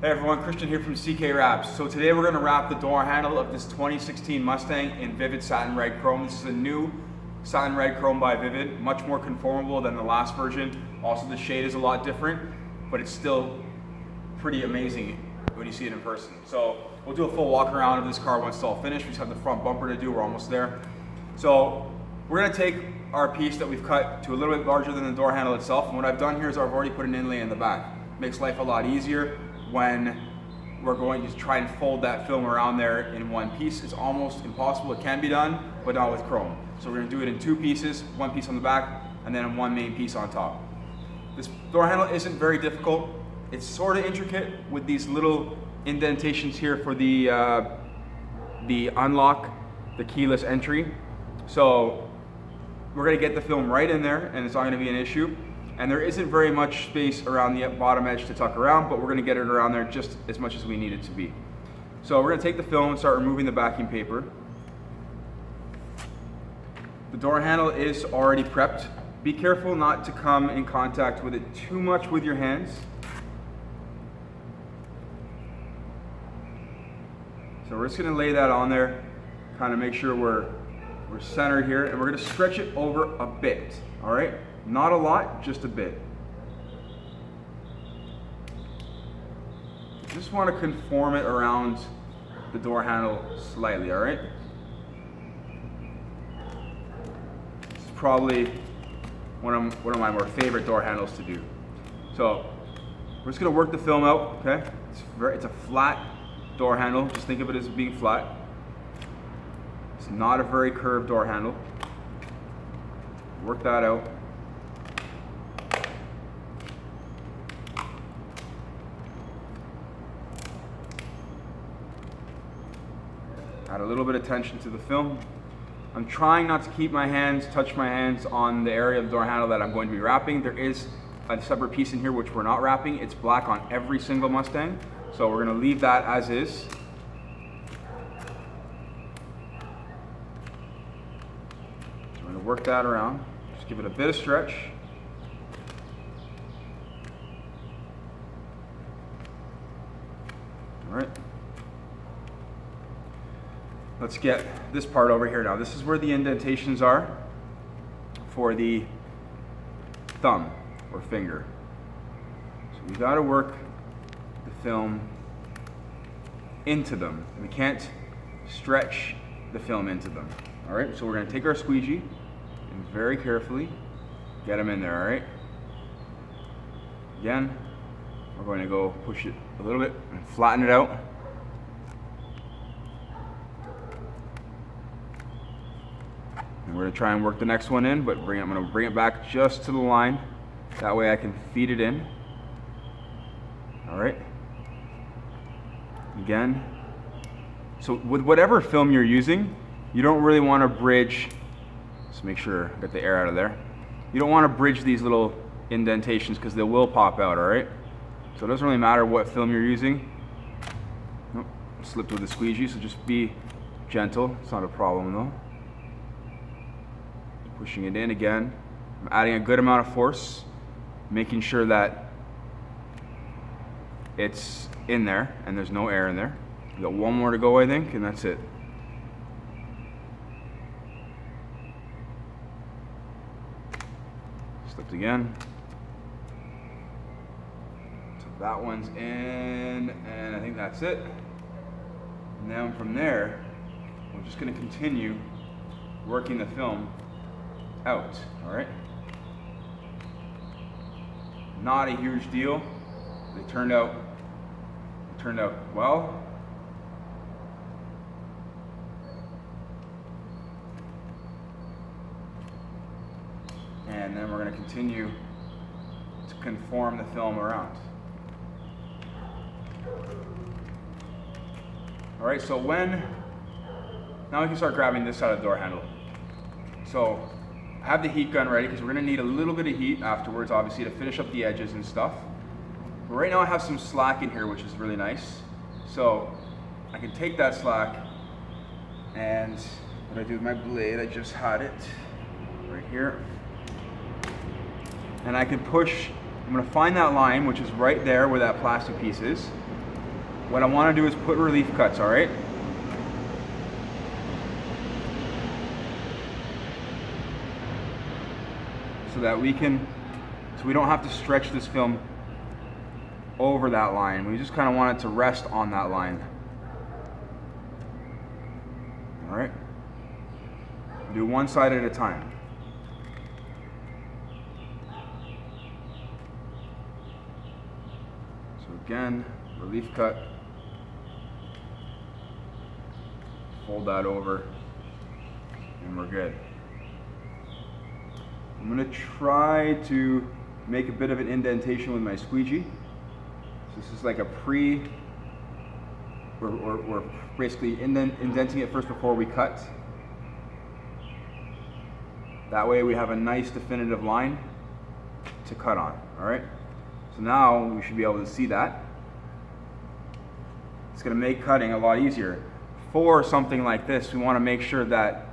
Hey everyone, Christian here from CK Wraps. So today we're going to wrap the door handle of this 2016 Mustang in Vivid Satin Red Chrome. This is a new Satin Red Chrome by Vivid, much more conformable than the last version. Also the shade is a lot different, but it's still pretty amazing when you see it in person. So we'll do a full walk around of this car once it's all finished. We just have the front bumper to do, we're almost there. So we're going to take our piece that we've cut to a little bit larger than the door handle itself, and what I've done here is I've already put an inlay in the back. Makes life a lot easier when we're going to try and fold that film around there in one piece. It's almost impossible. It can be done, but not with chrome. So we're going to do it in two pieces, one piece on the back and then one main piece on top. This door handle isn't very difficult. It's sort of intricate with these little indentations here for the unlock, the keyless entry. So we're going to get the film right in there and it's not going to be an issue. And there isn't very much space around the bottom edge to tuck around, but we're going to get it around there just as much as we need it to be. So we're going to take the film and start removing the backing paper. The door handle is already prepped. Be careful not to come in contact with it too much with your hands. So we're just going to lay that on there, kind of make sure we're centered here, and we're going to stretch it over a bit, all right? Not a lot, just a bit. Just want to conform it around the door handle slightly, all right? This is probably one of my more favorite door handles to do. So we're just going to work the film out, okay? It's a flat door handle. Just think of it as being flat. It's not a very curved door handle. Work that out. Add a little bit of tension to the film. I'm trying not to keep touch my hands on the area of the door handle that I'm going to be wrapping. There is a separate piece in here which we're not wrapping. It's black on every single Mustang. So we're gonna leave that as is. So we're gonna work that around. Just give it a bit of stretch. All right. Let's get this part over here now. This is where the indentations are for the thumb or finger. So we got to work the film into them. We can't stretch the film into them. All right, so we're going to take our squeegee and very carefully get them in there, all right? Again, we're going to go push it a little bit and flatten it out. And we're going to try and work the next one in, but I'm going to bring it back just to the line. That way I can feed it in. All right. Again. So with whatever film you're using, you don't really want to bridge. Let's make sure I get the air out of there. You don't want to bridge these little indentations because they will pop out, all right? So it doesn't really matter what film you're using. Nope, slipped with the squeegee, so just be gentle. It's not a problem though. Pushing it in again. I'm adding a good amount of force, making sure that it's in there and there's no air in there. We got one more to go, I think, and that's it. Slipped again. So that one's in, and I think that's it. And then from there, we're just going to continue working the film out, all right? Not a huge deal. They turned out well. And then we're going to continue to conform the film around. All right, so now we can start grabbing this side of the door handle. So I have the heat gun ready because we're going to need a little bit of heat afterwards, obviously, to finish up the edges and stuff. But right now I have some slack in here, which is really nice. So I can take that slack, and what I do with my blade, I just had it right here. And I can push, I'm going to find that line, which is right there where that plastic piece is. what I want to do is put relief cuts, all right? So that we don't have to stretch this film over that line. We just kind of want it to rest on that line. All right? Do one side at a time. So again, relief cut. Fold that over, and we're good. I'm going to try to make a bit of an indentation with my squeegee. So this is like a we're basically indenting it first before we cut. That way we have a nice definitive line to cut on, all right? So now we should be able to see that. It's going to make cutting a lot easier. For something like this, we want to make sure that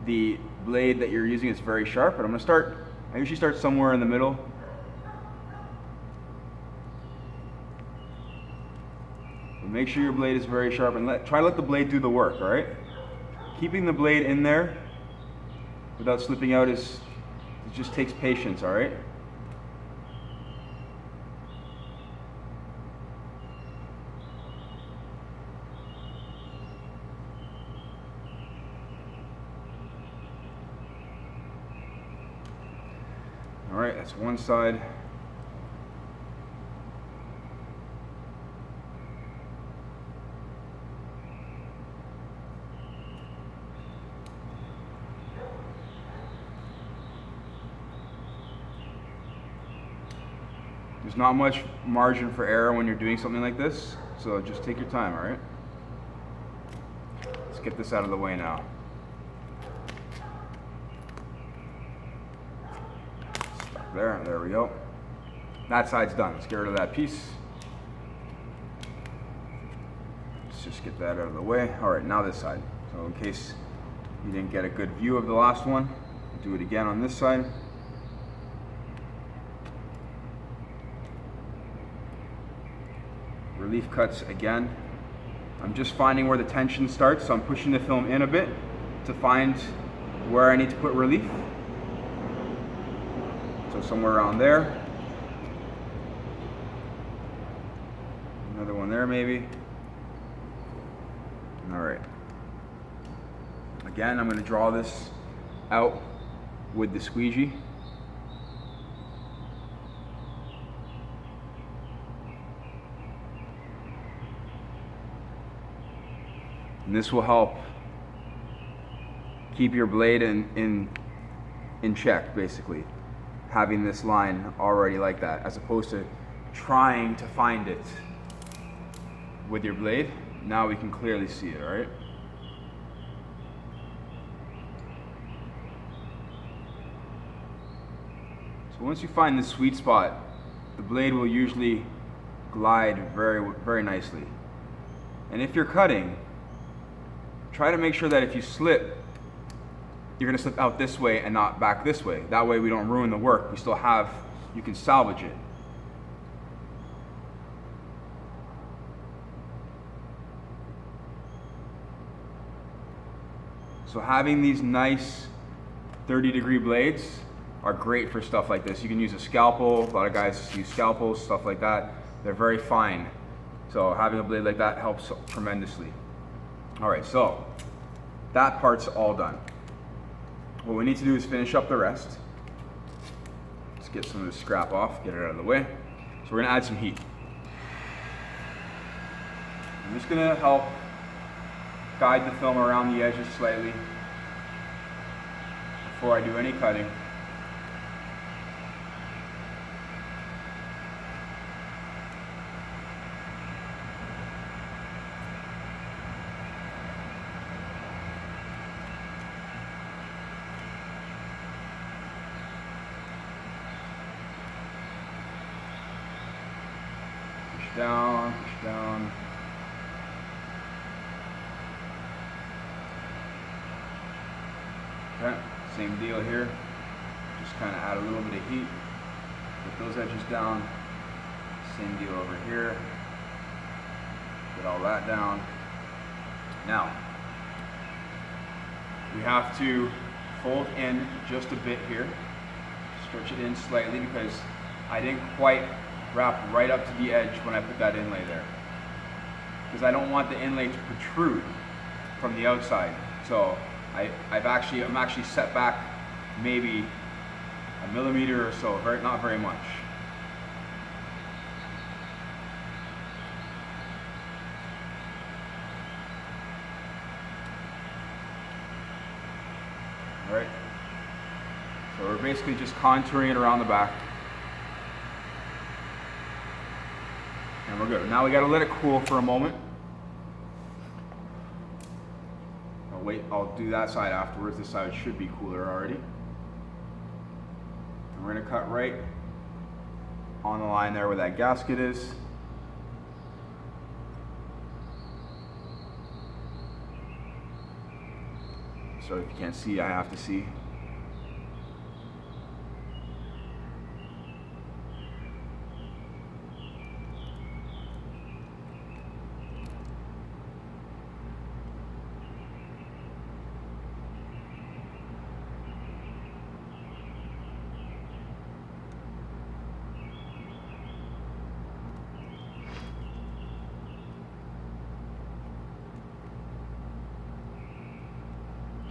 the blade that you're using is very sharp, and I usually start somewhere in the middle. But make sure your blade is very sharp, and try to let the blade do the work, all right? Keeping the blade in there without slipping out it just takes patience, all right? All right, that's one side. There's not much margin for error when you're doing something like this, so just take your time, all right? Let's get this out of the way now. There we go. That side's done. Let's get rid of that piece. Let's just get that out of the way. All right, now this side. So in case you didn't get a good view of the last one, do it again on this side. Relief cuts again. I'm just finding where the tension starts, so I'm pushing the film in a bit to find where I need to put relief. So somewhere around there. Another one there maybe. All right. Again, I'm going to draw this out with the squeegee. And this will help keep your blade in check, basically. Having this line already like that, as opposed to trying to find it with your blade. Now we can clearly see it, all right? So once you find the sweet spot, the blade will usually glide very, very nicely. And if you're cutting, try to make sure that if you slip, you're gonna slip out this way and not back this way. That way we don't ruin the work. We still have, you can salvage it. So having these nice 30-degree blades are great for stuff like this. You can use a scalpel. A lot of guys use scalpels, stuff like that. They're very fine. So having a blade like that helps tremendously. All right, so that part's all done. What we need to do is finish up the rest. Let's get some of this scrap off, get it out of the way. So we're gonna add some heat. I'm just gonna help guide the film around the edges slightly before I do any cutting. Down, push down. Okay, same deal here. Just kind of add a little bit of heat. Get those edges down. Same deal over here. Get all that down. Now, we have to fold in just a bit here. Stretch it in slightly because I didn't quite wrap right up to the edge when I put that inlay there. Because I don't want the inlay to protrude from the outside. So I'm actually set back maybe a millimeter or so, not very much. All right. So we're basically just contouring it around the back. And we're good. Now we gotta let it cool for a moment. I'll do that side afterwards. This side should be cooler already. And we're gonna cut right on the line there where that gasket is. So if you can't see, I have to see.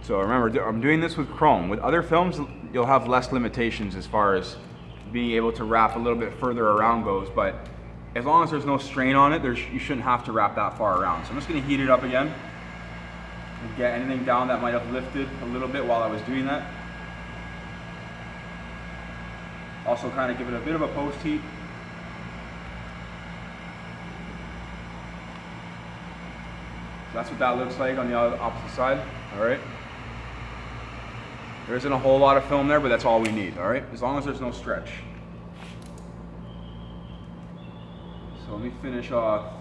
So remember, I'm doing this with chrome. With other films, you'll have less limitations as far as being able to wrap a little bit further around goes, but as long as there's no strain on it, you shouldn't have to wrap that far around. So I'm just gonna heat it up again and get anything down that might have lifted a little bit while I was doing that. Also kind of give it a bit of a post heat. So that's what that looks like on the opposite side, all right? There isn't a whole lot of film there, but that's all we need, all right? As long as there's no stretch. So let me finish off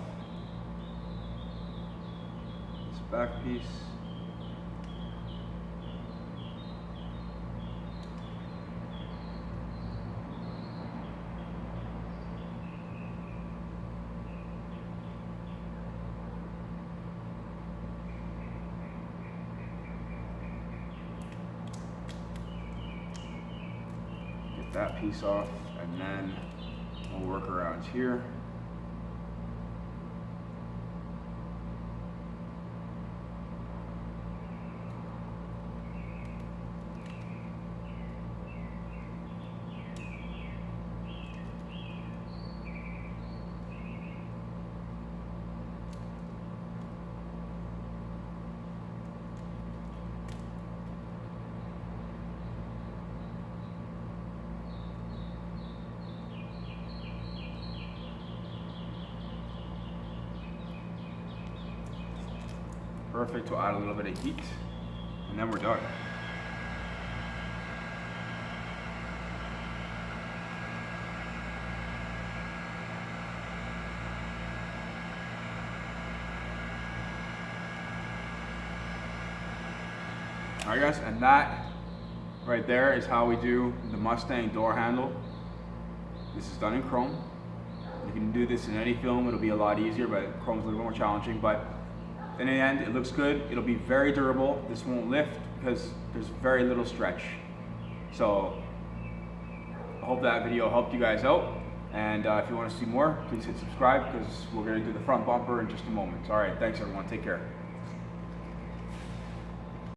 this back piece. That piece off, and then we'll work around here. Perfect. We'll add a little bit of heat, and then we're done. All right, guys, and that right there is how we do the Mustang door handle. This is done in chrome. You can do this in any film. It'll be a lot easier, but chrome's a little bit more challenging. But in the end, it looks good. It'll be very durable. This won't lift because there's very little stretch. So I hope that video helped you guys out. And if you want to see more, please hit subscribe because we're going to do the front bumper in just a moment. All right, thanks everyone. Take care.